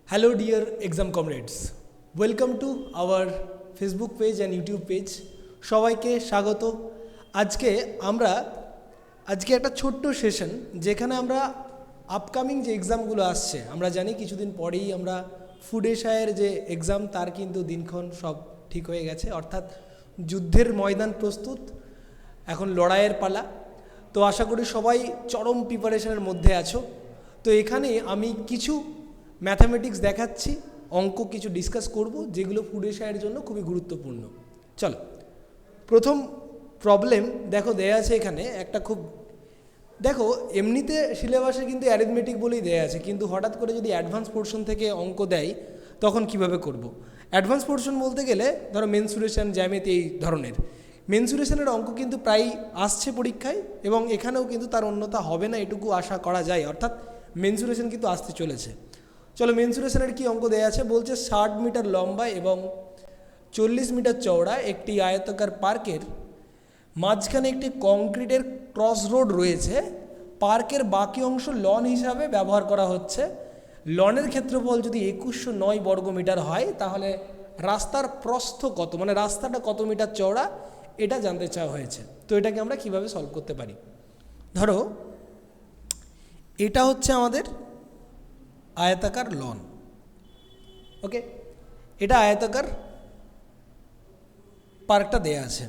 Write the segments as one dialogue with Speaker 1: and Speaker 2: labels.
Speaker 1: Hello dear exam comrades, welcome to our Facebook page and YouTube page. সবাইকে স্বাগত। আজকে একটা ছোট্ট সেশন যেখানে আমরা আপকামিং যে এক্সামগুলো আসছে, আমরা জানি কিছুদিন পরেই আমরা ফুড এশিয়ার যে এক্সাম তার কিন্তু দিনক্ষণ সব ঠিক হয়ে গেছে, অর্থাৎ যুদ্ধের ময়দান প্রস্তুত, এখন লড়াইয়ের পালা। তো আশা করি সবাই চরম প্রিপারেশনের মধ্যে আছো। তো এখানে আমি কিছু ম্যাথামেটিক্স দেখাচ্ছি, অঙ্ক কিছু ডিসকাস করব যেগুলো ফুড এশিয়ার জন্য খুবই গুরুত্বপূর্ণ। চলো, প্রথম প্রবলেম দেখো দেয়া আছে এখানে একটা খুব, দেখো এমনিতে সিলেবাসে কিন্তু অ্যারিথমেটিক বলেই দেয়া আছে, কিন্তু হঠাৎ করে যদি অ্যাডভান্স পোর্শন থেকে অঙ্ক দেয় তখন কিভাবে করব। অ্যাডভান্স পোর্শন বলতে গেলে ধরো মেনসুরেশন, জ্যামিতি, এই ধরনের মেনসুরেশনের অঙ্ক কিন্তু প্রায় আসছে পরীক্ষায়, এবং এখানেও কিন্তু তার অন্যতা হবে না এটুকু আশা করা যায়, অর্থাৎ মেনসুরেশন কিন্তু আসতে চলেছে। চলো, মেনসুরেশনের কি অঙ্ক দেয়া আছে, বলছে 60 মিটার লম্বা এবং 40 মিটার চওড়া একটি আয়তাকার পার্কের মাঝখানে একটি কংক্রিটের ক্রস রোড রয়েছে। পার্কের বাকি অংশ লন হিসাবে ব্যবহার করা হচ্ছে। লনের ক্ষেত্রফল যদি 2109 বর্গমিটার হয় তাহলে রাস্তার প্রস্থ কত, মানে রাস্তাটা কত মিটার চওড়া, এটা জানতে চাওয়া হয়েছে। তো এটাকে আমরা কিভাবে সলভ করতে পারি, ধরো এটা হচ্ছে আমাদের আয়তাকার লন, ওকে, এটা আয়তাকার পার্কটা দেয়া আছে,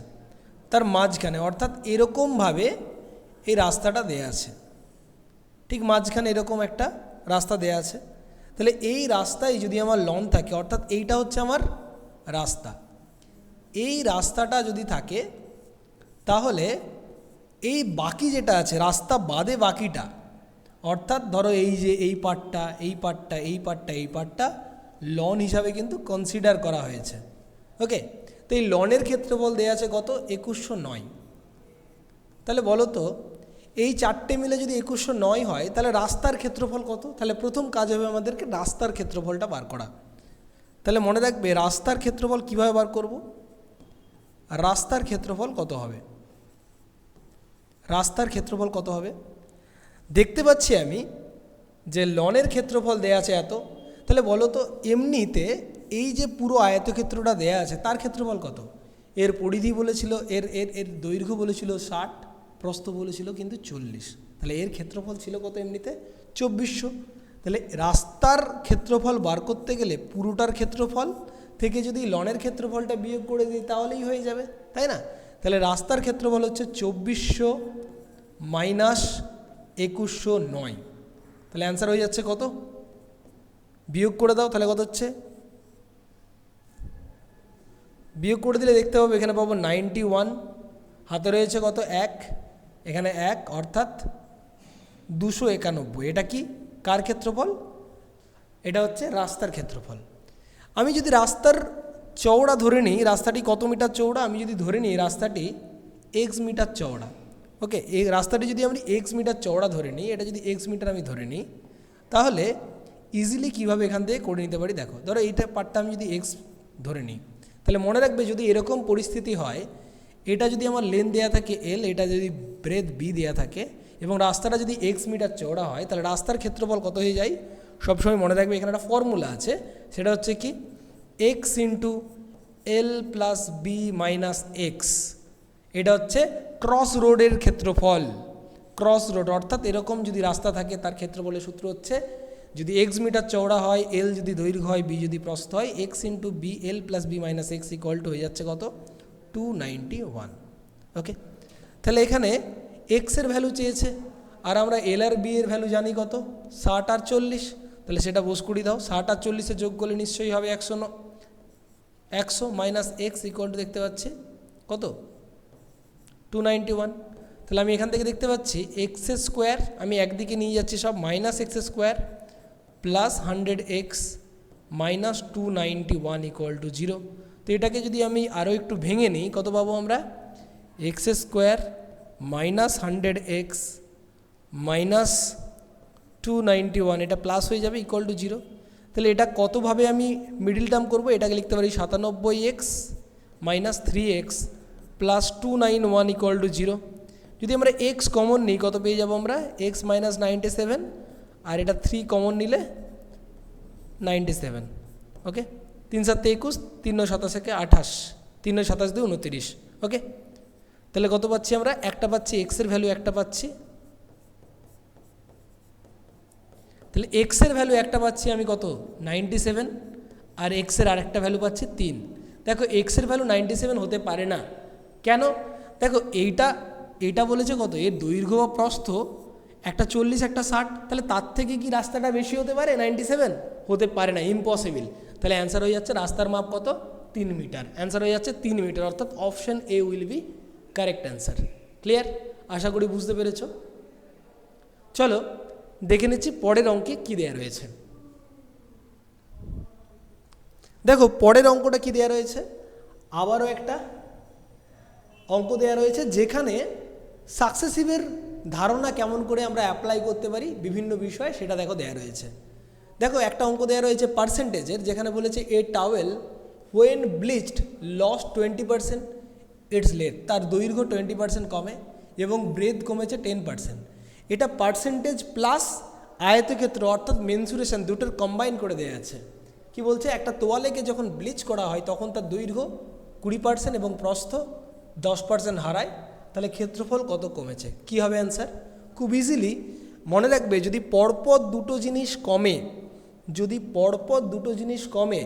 Speaker 1: তার মাঝখানে অর্থাৎ এরকমভাবে এই রাস্তাটা দেয়া আছে, ঠিক মাঝখানে এরকম একটা রাস্তা দেয়া আছে। তাহলে এই রাস্তায় যদি আমার লন থাকে, অর্থাৎ এইটা হচ্ছে আমার রাস্তা, এই রাস্তাটা যদি থাকে তাহলে এই বাকি যেটা আছে রাস্তা বাদে বাকিটা, অর্থাৎ ধরো এই যে এই পার্টটা, এই পার্টটা, এই পার্টটা, এই পার্টটা লন হিসাবে কিন্তু কনসিডার করা হয়েছে, ওকে। তো এই লনের ক্ষেত্রফল দেওয়া আছে কত, 2109। তাহলে বলো তো এই চারটে মিলে যদি 2109 হয় তাহলে রাস্তার ক্ষেত্রফল কত। তাহলে প্রথম কাজ হবে আমাদেরকে রাস্তার ক্ষেত্রফলটা বার করা। তাহলে মনে রাখবে রাস্তার ক্ষেত্রফল কিভাবে বার করব, রাস্তার ক্ষেত্রফল কত হবে, রাস্তার ক্ষেত্রফল কত হবে, দেখতে পাচ্ছি আমি যে লনের ক্ষেত্রফল দেয়া আছে এত। তাহলে বলো তো এমনিতে এই যে পুরো আয়তক্ষেত্রটা দেয়া আছে তার ক্ষেত্রফল কত, এর পরিধি বলেছিল, এর এর এর দৈর্ঘ্য বলেছিল 60, প্রস্থ বলেছিল কিন্তু 40, তাহলে এর ক্ষেত্রফল ছিল কত এমনিতে 2400। তাহলে রাস্তার ক্ষেত্রফল বার করতে গেলে পুরোটার ক্ষেত্রফল থেকে যদি লনের ক্ষেত্রফলটা বিয়োগ করে দিই তাহলেই হয়ে যাবে, তাই না। তাহলে রাস্তার ক্ষেত্রফল হচ্ছে 2400 মাইনাস 2109, তাহলে অ্যান্সার হয়ে যাচ্ছে কত, বিয়োগ করে দাও, তাহলে কত হচ্ছে, বিয়োগ করে দিলে দেখতে পাবো এখানে পাবো 91, হাতে রয়েছে কত 1, এখানে 1 অর্থাৎ 291। এটা কি কার ক্ষেত্রফল, এটা হচ্ছে রাস্তার ক্ষেত্রফল। আমি যদি রাস্তার চওড়া ধরে নিই, রাস্তাটি কত মিটার চওড়া, আমি যদি ধরে নিই রাস্তাটি এক্স মিটার চওড়া, ওকে, এই রাস্তাটি যদি আমি এক্স মিটার চওড়া ধরে নিই, এটা যদি এক্স মিটার আমি ধরে নিই তাহলে ইজিলি কীভাবে এখান থেকে করে নিতে পারি, দেখো ধরো এইটা পার্টটা আমি যদি এক্স ধরে নিই, তাহলে মনে রাখবে যদি এরকম পরিস্থিতি হয়, এটা যদি আমার লেন দেয়া থাকে এল, এটা যদি ব্রেথ বি দেয়া থাকে এবং রাস্তাটা যদি এক্স মিটার চওড়া হয়, তাহলে রাস্তার ক্ষেত্রফল কত হয়ে যায়, সবসময় মনে রাখবে এখানে একটা ফর্মুলা আছে, সেটা হচ্ছে কি x into L plus b minus x, এটা হচ্ছে ক্রস রোডের ক্ষেত্রফল। ক্রস রোড অর্থাৎ এরকম যদি রাস্তা থাকে তার ক্ষেত্রফলের সূত্র হচ্ছে যদি এক্স মিটার চওড়া হয়, এল যদি দৈর্ঘ্য হয়, বি যদি প্রস্থ হয়, x into b l plus b minus x equal to হয়ে যাচ্ছে কত 291, ওকে। তাহলে এখানে এক্সের ভ্যালু চেয়েছে আর আমরা এল আর বি এর ভ্যালু জানি কত 60 আর 40, তাহলে সেটা বোস করি দাও, 60 আর 40 যোগ করলে নিশ্চয়ই হবে 100 মাইনাস এক্স ইকুয়াল টু দেখতে পাচ্ছি কত 291। তাহলে আমি এখান থেকে দেখতে পাচ্ছি এক্স স্কোয়ার, আমি একদিকে নিয়ে যাচ্ছি সব, minus x square plus 100x minus 291 equal to 0। তো এটাকে যদি আমি আরও একটু ভেঙে নিই কত পাবো আমরা, x square minus 100x minus 291, এটা প্লাস হয়ে যাবে ইকুয়াল টু 0। তাহলে এটা কতভাবে আমি মিডিল টার্ম করবো, এটাকে লিখতে পারি 97x minus 3x plus 291 equal to 0। যদি আমরা x কমন নিই কত পেয়ে যাবো আমরা, x মাইনাস 97, আর এটা 3 কমন নিলে 97, ওকে। 3 7 21, 3 9 27 28, 3 9 27 2 29, ওকে। তাহলে কত পাচ্ছি আমরা? একটা পাচ্ছি এক্সের ভ্যালু, একটা পাচ্ছি, তাহলে এক্সের ভ্যালু একটা পাচ্ছি আমি কত 97, আর এক্সের আরেকটা ভ্যালু পাচ্ছি 3। দেখো এক্সের ভ্যালু 97 হতে পারে না, কেন? দেখো এইটা বলেছে কত, এর দৈর্ঘ্য বা প্রস্থ একটা 40 একটা 60, তাহলে তার থেকে কি রাস্তাটা বেশি হতে পারে 97? হতে পারে না, ইম্পসিবল। তাহলে অ্যান্সার হয়ে যাচ্ছে রাস্তার মাপ কত 3 মিটার, অ্যান্সার হয়ে যাচ্ছে 3 মিটার, অর্থাৎ option a will be correct answer. Clear? আশা করি বুঝতে পেরেছ। চলো দেখে নিচ্ছি পরের অঙ্কে কী দেওয়া রয়েছে। দেখো পরের অঙ্কটা কী দেওয়া রয়েছে, আবারও একটা অঙ্ক দেওয়া রয়েছে যেখানে সাকসেসিভের ধারণা কেমন করে আমরা অ্যাপ্লাই করতে পারি বিভিন্ন বিষয়ে সেটা দেখো দেওয়া রয়েছে। দেখো একটা অঙ্ক দেওয়া রয়েছে পার্সেন্টেজের, যেখানে বলেছে এ টাওয়েল হোয়েন ব্লিচড লস 20% ইটস লেথ, তার দৈর্ঘ্য 20% কমে এবং ব্রেথ কমেছে 10%। এটা পার্সেন্টেজ প্লাস আয়তক্ষেত্র অর্থাৎ মেনসুরেশন দুটোর কম্বাইন করে দেওয়া আছে। কি বলছে, একটা তোয়ালেকে যখন ব্লিচ করা হয় তখন তার দৈর্ঘ্য 20% এবং প্রস্থ 10% হারায়, তাহলে ক্ষেত্রফল কত কমেছে? কি হবে অ্যান্সার? খুব ইজিলি মনে রাখবে, যদি পরপর দুটো জিনিস কমে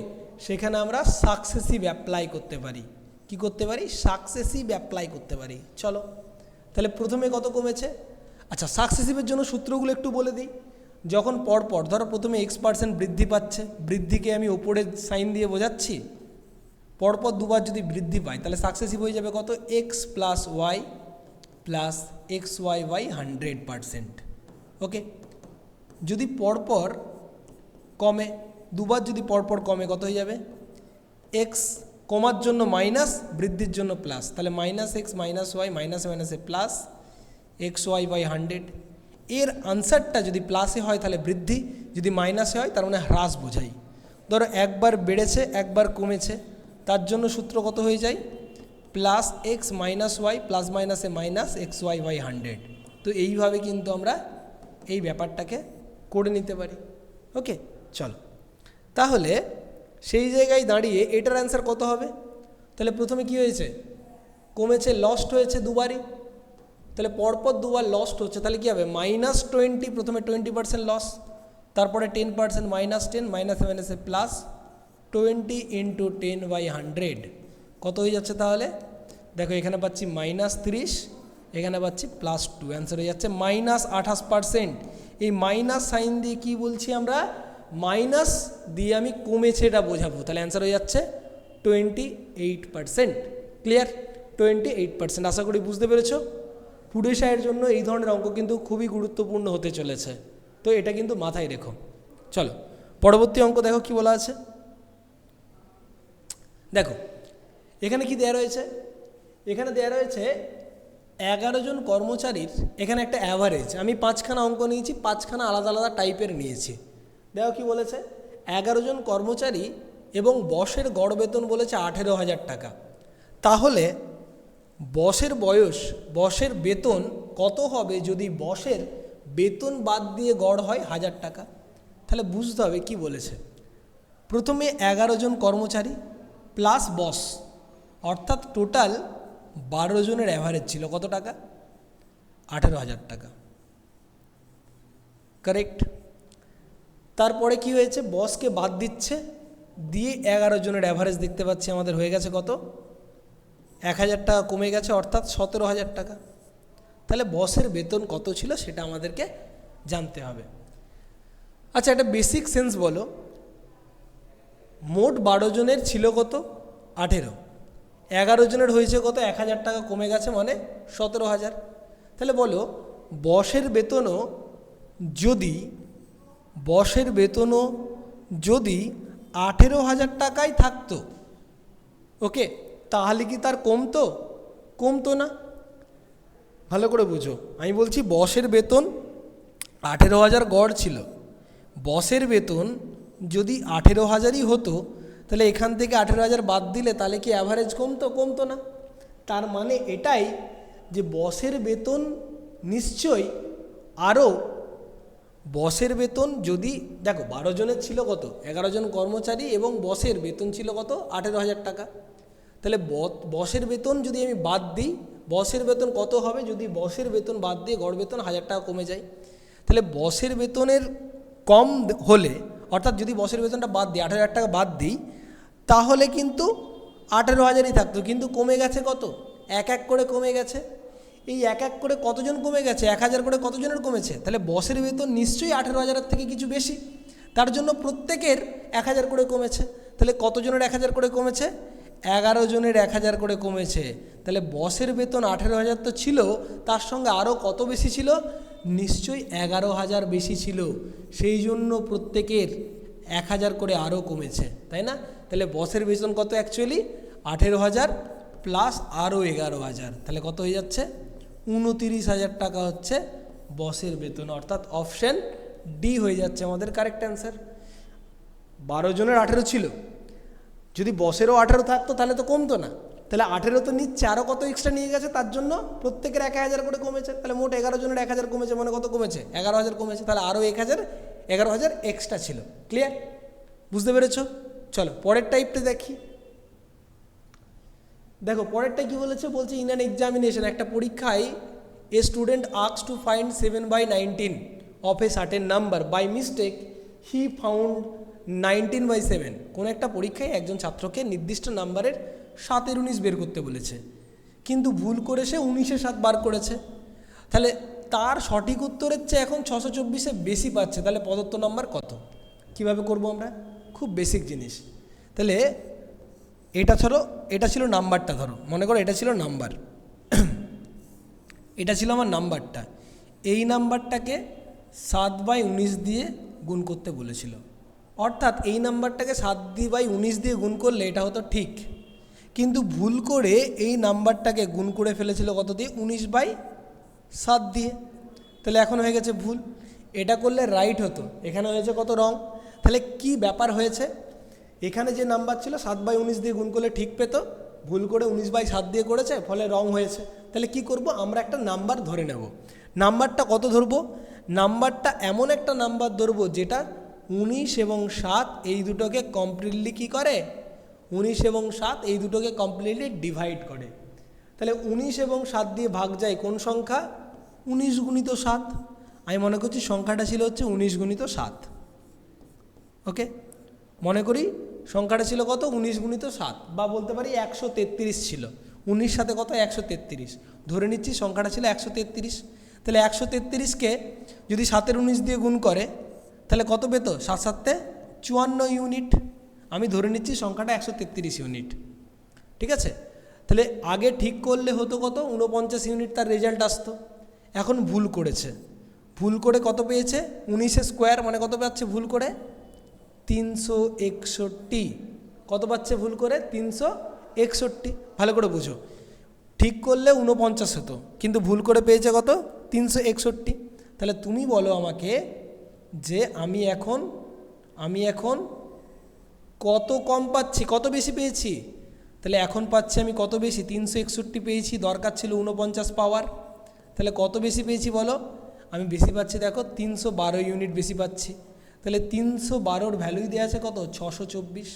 Speaker 1: সেখানে আমরা সাকসেসিভ অ্যাপ্লাই করতে পারি। কি করতে পারি? সাকসেসিভ অ্যাপ্লাই করতে পারি। চলো তাহলে প্রথমে কত কমেছে। আচ্ছা, সাকসেসিভের জন্য সূত্রগুলো একটু বলে দিই। যখন পরপর ধরো প্রথমে X% বৃদ্ধি পাচ্ছে, বৃদ্ধিকে আমি ওপরে সাইন দিয়ে বোঝাচ্ছি, পরপর দুবার যদি বৃদ্ধি পায় তাহলে সাকসেসিভ হয়ে যাবে কত, x plus y plus x y by 100%। Okay, যদি পরপর কমে, দুবার যদি পরপর কমে কত হয়ে যাবে, এক্স কমার জন্য মাইনাস, বৃদ্ধির জন্য প্লাস, তাহলে মাইনাস এক্স মাইনাস ওয়াই মাইনাসে মাইনাসে প্লাস এক্স ওয়াই বাই 100। এর আনসারটা যদি প্লাসে হয় তাহলে বৃদ্ধি, যদি মাইনাসে হয় তার মানে হ্রাস বোঝাই। ধরো একবার বেড়েছে একবার কমেছে, তার জন্য সূত্র কত হয়ে যায়, plus x minus y plus মাইনাসে মাইনাস এক্স ওয়াই বাই 100। তো এইভাবে কিন্তু আমরা এই ব্যাপারটাকে করে নিতে পারি। ওকে, চলো তাহলে সেই জায়গায় দাঁড়িয়ে এটার অ্যান্সার কত হবে। তাহলে প্রথমে কি হয়েছে, কমেছে, লস্ট হয়েছে দুবারই, তাহলে পরপর দুবার লস্ট হচ্ছে, তাহলে কী হবে, -20, প্রথমে 20% লস, তারপরে 10% -10 মাইনাসে মাইনাসে প্লাস 20 × 10/100 কত হয়ে যাচ্ছে তাহলে। দেখো এখানে পাচ্ছি -30, এখানে পাচ্ছি +2, অ্যান্সার হয়ে যাচ্ছে -28%। এই মাইনাস সাইন দিয়ে কি বলছি আমরা, মাইনাস দিয়ে আমি কমেছে এটা বোঝাবো, তাহলে অ্যান্সার হয়ে যাচ্ছে 28%। ক্লিয়ার? 28%। আশা করি বুঝতে পেরেছো। পুরুষায়ের জন্য এই ধরনের অঙ্ক কিন্তু খুবই গুরুত্বপূর্ণ হতে চলেছে, তো এটা কিন্তু মাথায় রেখো। চলো পরবর্তী অঙ্ক দেখো কি বলা আছে। দেখো এখানে কি দেয়া রয়েছে, এখানে দেয়া রয়েছে 11 জন কর্মচারীর, এখানে একটা অ্যাভারেজ, আমি 5খানা অঙ্ক নিয়েছি, 5খানা আলাদা আলাদা টাইপের নিয়েছি। দেখো কি বলেছে, 11 জন কর্মচারী এবং বসের গড় বেতন বলেছে 18,000 টাকা। তাহলে বসের বেতন কত হবে যদি বসের বেতন বাদ দিয়ে গড় হয় 1000 টাকা। তাহলে বুঝতে হবে কি বলেছে, প্রথমে 11 জন কর্মচারী প্লাস বস, অর্থাৎ টোটাল 12 জনের অ্যাভারেজ ছিল কত টাকা, 18,000 টাকা। কারেক্ট। তারপরে কি হয়েছে, বসকে বাদ দিচ্ছে, দিয়ে 11 জনের অ্যাভারেজ দেখতে পাচ্ছি আমাদের হয়ে গেছে কত, 1000 টাকা কমে গেছে, অর্থাৎ 17,000 টাকা। তাহলে বসের বেতন কত ছিল সেটা আমাদেরকে জানতে হবে। আচ্ছা, একটা বেসিক সেন্স বলো, মোট 12 জনের ছিল কত, 18, 11 জনের হয়েছে কত, 1000 টাকা কমে গেছে মানে 17,000। তাহলে বলো বসের বেতনও যদি 18,000 টাকাই থাকতো, ওকে, তাহলে কি তার কমতো না। ভালো করে বুঝো, আমি বলছি বসের বেতন 18,000 গড় ছিল, বসের বেতন যদি 18,000ই হতো, তাহলে এখান থেকে 18,000 বাদ দিলে তাহলে কি অ্যাভারেজ কমতো না। তার মানে এটাই যে বসের বেতন নিশ্চয়ই আরও বসের বেতন যদি দেখো 12 জনের ছিল কত 11 জন কর্মচারী এবং বসের বেতন ছিল কত 18,000 টাকা। তাহলে বসের বেতন যদি আমি বাদ দিই, বসের বেতন কত হবে, যদি বসের বেতন বাদ দিয়ে গড় বেতন 1000 টাকা কমে যায়, তাহলে বসের বেতনের কম হলে, অর্থাৎ যদি বসের বেতনটা বাদ দিই 18,000 টাকা বাদ দিই, তাহলে কিন্তু 18,000ই থাকতো, কিন্তু কমে গেছে কত, এক এক করে কমে গেছে। এই এক এক করে কতজন কমে গেছে, 1000 করে কতজনের কমেছে, তাহলে বসের বেতন নিশ্চয়ই 18,000-এর থেকে কিছু বেশি, তার জন্য প্রত্যেকের 1000 করে কমেছে। তাহলে কতজনের 1000 করে কমেছে, 11 জনের 1000 করে কমেছে। তাহলে বসের বেতন 18,000 তো ছিল, তার সঙ্গে আরও কত বেশি ছিল, নিশ্চয়ই 11,000 বেশি ছিল, সেই জন্য প্রত্যেকের 1000 করে আরও কমেছে, তাই না? তাহলে বসের বেতন কত অ্যাকচুয়ালি 18,000 প্লাস আরও 11,000, তাহলে কত হয়ে যাচ্ছে 29,000 টাকা হচ্ছে বসের বেতন, অর্থাৎ অপশান ডি হয়ে যাচ্ছে আমাদের কারেক্ট অ্যান্সার। 12 জনের 18 ছিল, যদি বসেরও 18 থাকতো তাহলে তো কমতো না, তাহলে 18 তো নিচ্ছে, আরও কত এক্সট্রা নিয়ে গেছে, তার জন্য প্রত্যেকের 1000 করে কমেছে। তাহলে মোট 11 জনের 1000 কমেছে, মানে কত কমেছে 11,000 কমেছে, তাহলে আরও 11,000 এক্সট্রা ছিল। ক্লিয়ার, বুঝতে পেরেছো? চলো পরের টাইপটা দেখি। দেখো পরেরটা কি বলেছে, বলছে ইন অ্যান এক্সামিনেশন, একটা পরীক্ষায় a student asked to find 7/19 of a certain number, by mistake he found 19/7। কোনো একটা পরীক্ষায় একজন ছাত্রকে নির্দিষ্ট নাম্বারের 7/19 বের করতে বলেছে, কিন্তু ভুল করে সে 19/7 বার করেছে। তাহলে তার সঠিক উত্তরের চেয়ে এখন 624-এ বেশি পাচ্ছে, তাহলে প্রদত্ত নাম্বার কত? কিভাবে করব আমরা? খুব বেসিক জিনিস। তাহলে এটা ছিল নাম্বারটা, ধরো মনে করো এটা ছিল নাম্বার, এটা ছিল আমার নাম্বারটা, এই নাম্বারটাকে 7/19 দিয়ে গুণ করতে বলেছিল, অর্থাৎ এই নাম্বারটাকে 7/19 দিয়ে গুণ করলে এটা হতো ঠিক, কিন্তু ভুল করে এই নাম্বারটাকে গুণ করে ফেলেছিল কত দিয়ে, 19/7 দিয়ে, তাহলে এখন হয়ে গেছে ভুল। এটা করলে রাইট হতো, এখানে হয়েছে কত রং। তাহলে কি ব্যাপার হয়েছে, এখানে যে নাম্বার ছিল 7/19 দিয়ে গুণ করলে ঠিক পেত, ভুল করে 19/7 দিয়ে করেছে, ফলে রং হয়েছে। তাহলে কি করব, আমরা একটা নাম্বার ধরে নেব। নাম্বারটা কত ধরবো, নাম্বারটা এমন একটা নাম্বার ধরবো যেটা 19 এবং 7 এই দুটোকে কমপ্লিটলি কী করে, 19 এবং 7 এই দুটোকে কমপ্লিটলি ডিভাইড করে। তাহলে 19 এবং 7 দিয়ে ভাগ যায় কোন সংখ্যা, 19 গুণিত 7। আমি মনে করছি সংখ্যাটা ছিল হচ্ছে 19 গুণিত 7। ওকে, মনে করি সংখ্যাটা ছিল কত, 19 গুণিত 7, বা বলতে পারি 133 ছিল। 19 সাথে কত, 133, ধরে নিচ্ছি সংখ্যাটা ছিল 133। তাহলে 133কে যদি 7/19 দিয়ে গুণ করে তাহলে কত পেত, 7×7 = 54 ইউনিট। আমি ধরে নিচ্ছি সংখ্যাটা 133 ইউনিট, ঠিক আছে। তাহলে আগে ঠিক করলে হতো কত, 49 ইউনিট তার রেজাল্ট আসতো। এখন ভুল করেছে, ভুল করে কত পেয়েছে, 19 স্কোয়ার, মানে কত পাচ্ছে ভুল করে, 361। কত পাচ্ছে ভুল করে, 361। ভালো করে বুঝো, ঠিক করলে 49 হতো, কিন্তু ভুল করে পেয়েছে কত, 361। তাহলে তুমি বলো আমাকে যে আমি এখন কত কম পাচ্ছি, কত বেশি পেয়েছি। তাহলে এখন পাচ্ছি আমি কত বেশি, 361 পেয়েছি, দরকার ছিল 49 পাওয়ার। তাহলে কত বেশি পেয়েছি বলো, আমি বেশি পাচ্ছি, দেখো 312 ইউনিট বেশি পাচ্ছি। তাহলে 312-র ভ্যালুই দেওয়া আছে কত, 624।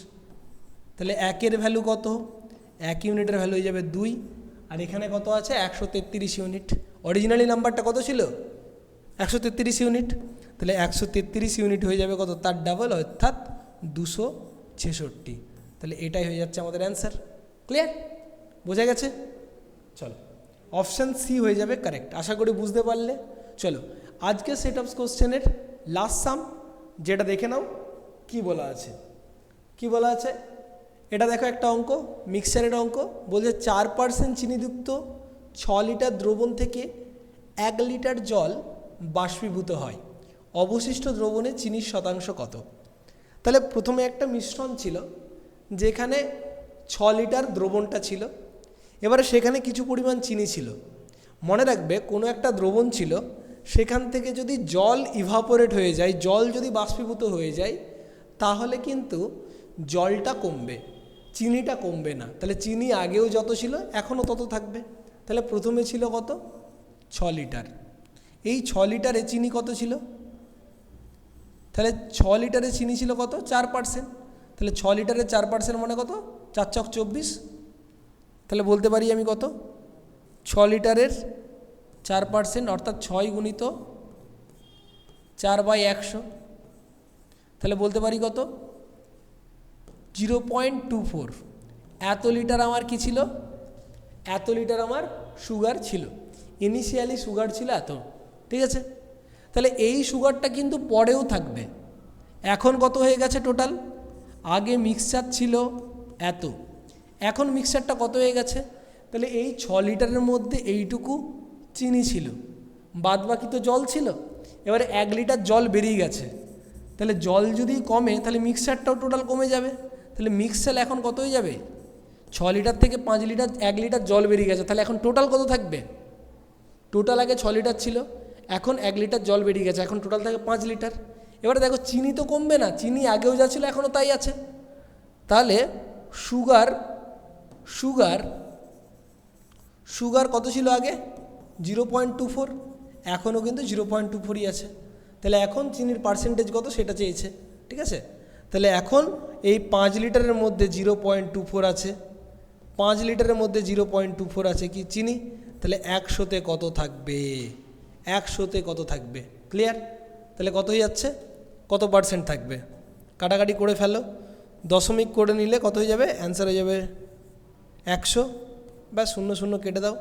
Speaker 1: তাহলে 1-এর ভ্যালু কত, 1 ইউনিটের ভ্যালু হয়ে যাবে 2, আর এখানে কত আছে 133 ইউনিট। অরিজিনালি নাম্বারটা কত ছিল, 133 ইউনিট। তাহলে 133 ইউনিট হয়ে যাবে কত, তার ডাবল, অর্থাৎ 266। তাহলে এটাই হয়ে যাচ্ছে আমাদের অ্যান্সার। ক্লিয়ার, বোঝা গেছে? চলো অপশান সি হয়ে যাবে কারেক্ট। আশা করি বুঝতে পারলে। চলো আজকে সেট অফ কোশ্চেনের লাস্ট সাম যেটা দেখে নাও, কি বলা আছে, কি বলা আছে এটা দেখো, একটা অঙ্ক, মিক্সচারের অঙ্ক। বলছে 4% চিনিযুক্ত 6 লিটার দ্রবণ থেকে 1 লিটার জল বাষ্পীভূত হয়, অবশিষ্ট দ্রবণে চিনির শতাংশ কত। তাহলে প্রথমে একটা মিশ্রণ ছিল যেখানে 6 লিটার দ্রবণটা ছিল, এবারে সেখানে কিছু পরিমাণ চিনি ছিল। মনে রাখবে কোনো একটা দ্রবণ ছিল, সেখান থেকে যদি জল ইভাপোরেট হয়ে যায়, জল যদি বাষ্পীভূত হয়ে যায়, তাহলে কিন্তু জলটা কমবে, চিনিটা কমবে না। তাহলে চিনি আগেও যত ছিল এখনও তত থাকবে। তাহলে প্রথমে ছিল কত, 6 লিটার। এই 6 লিটারে চিনি কত ছিল, তাহলে 6 লিটারে চিনি ছিল কত 4%, তাহলে 6 লিটারে 4% মানে কত 4 ছক 24, তাহলে বলতে পারি আমি কত 6 লিটারের 4% অর্থাৎ 6 গুণিত 4/100, তাহলে বলতে পারি কত 0.24। এত লিটার আমার কি ছিল, এত লিটার আমার সুগার ছিল, ইনিশিয়ালি সুগার ছিল এত, ঠিক আছে। তাহলে এই সুগারটা কিন্তু পরেও থাকবে। এখন কত হয়ে গেছে টোটাল, আগে মিক্সচার ছিল এত, এখন মিক্সচারটা কত হয়ে গেছে, তাহলে এই 6 লিটারের মধ্যে এইটুকু চিনি ছিল, বাদ বাকি তো জল ছিল। এবারে 1 লিটার জল বেরিয়ে গেছে, তাহলে জল যদি কমে তাহলে মিক্সচারটাও টোটাল কমে যাবে, তাহলে মিক্সচার এখন কত হয়ে যাবে 6 লিটার থেকে 5 লিটার 1 লিটার জল বেরিয়ে গেছে, তাহলে এখন টোটাল কত থাকবে, টোটাল আগে 6 লিটার ছিল, এখন 1 লিটার জল বেরিয়ে গেছে, এখন টোটাল থাকে 5 লিটার। এবারে দেখো চিনি তো কমবে না, চিনি আগেও যা ছিল এখনও তাই আছে, তাহলে সুগার সুগার সুগার কত ছিল আগে 0.24, এখনও কিন্তু 0.24ই আছে, তাহলে এখন চিনির পার্সেন্টেজ কত সেটা চেয়েছে, ঠিক আছে। তাহলে এখন এই 5 লিটারের মধ্যে 0.24 আছে, 5 লিটারের মধ্যে 0.24 আছে কি চিনি, তাহলে 100তে কত থাকবে, 100তে কত থাকবে, ক্লিয়ার। তাহলে কত হয়ে যাচ্ছে, কত পার্সেন্ট থাকবে, কাটাকাটি করে ফেলো, দশমিক করে নিলে কত হয়ে যাবে, অ্যান্সার হয়ে যাবে 100, ব্যাস 0 0 কেটে দাও,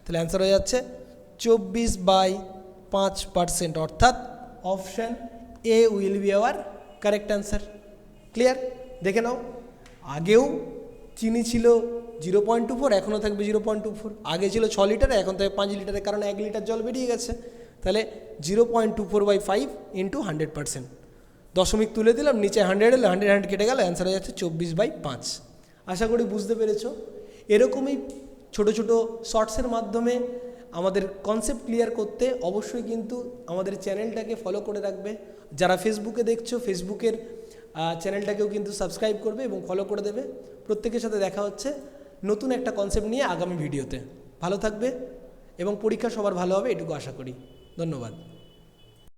Speaker 1: তাহলে অ্যান্সার হয়ে যাচ্ছে 24/5%, অর্থাৎ option A will B hour correct answer. Clear, দেখে নাও, আগেও চিনি ছিল 0.24, এখনও থাকবে 0.24, আগে ছিল 6 লিটারে এখন থাকবে 5 লিটারে, কারণ 1 লিটার জল বেরিয়ে গেছে, তাহলে 0.24/5 ইন্টু 100%, দশমিক তুলে দিলাম, নিচে 100 এলো, 100 কেটে গেল, অ্যান্সার হয়ে যাচ্ছে 24/5। আশা করি বুঝতে পেরেছো। এরকমই ছোট ছোট শর্টসের মাধ্যমে আমাদের কনসেপ্ট ক্লিয়ার করতে অবশ্যই কিন্তু আমাদের চ্যানেলটাকে ফলো করে রাখবে, যারা ফেসবুকে দেখছো ফেসবুকের চ্যানেলটাকেও কিন্তু সাবস্ক্রাইব করবে এবং ফলো করে দেবে। প্রত্যেকের সাথে দেখা হচ্ছে নতুন একটা কনসেপ্ট নিয়ে আগামী ভিডিওতে। ভালো থাকবে এবং পরীক্ষা সবার ভালো হবে এটুকু আশা করি। ধন্যবাদ।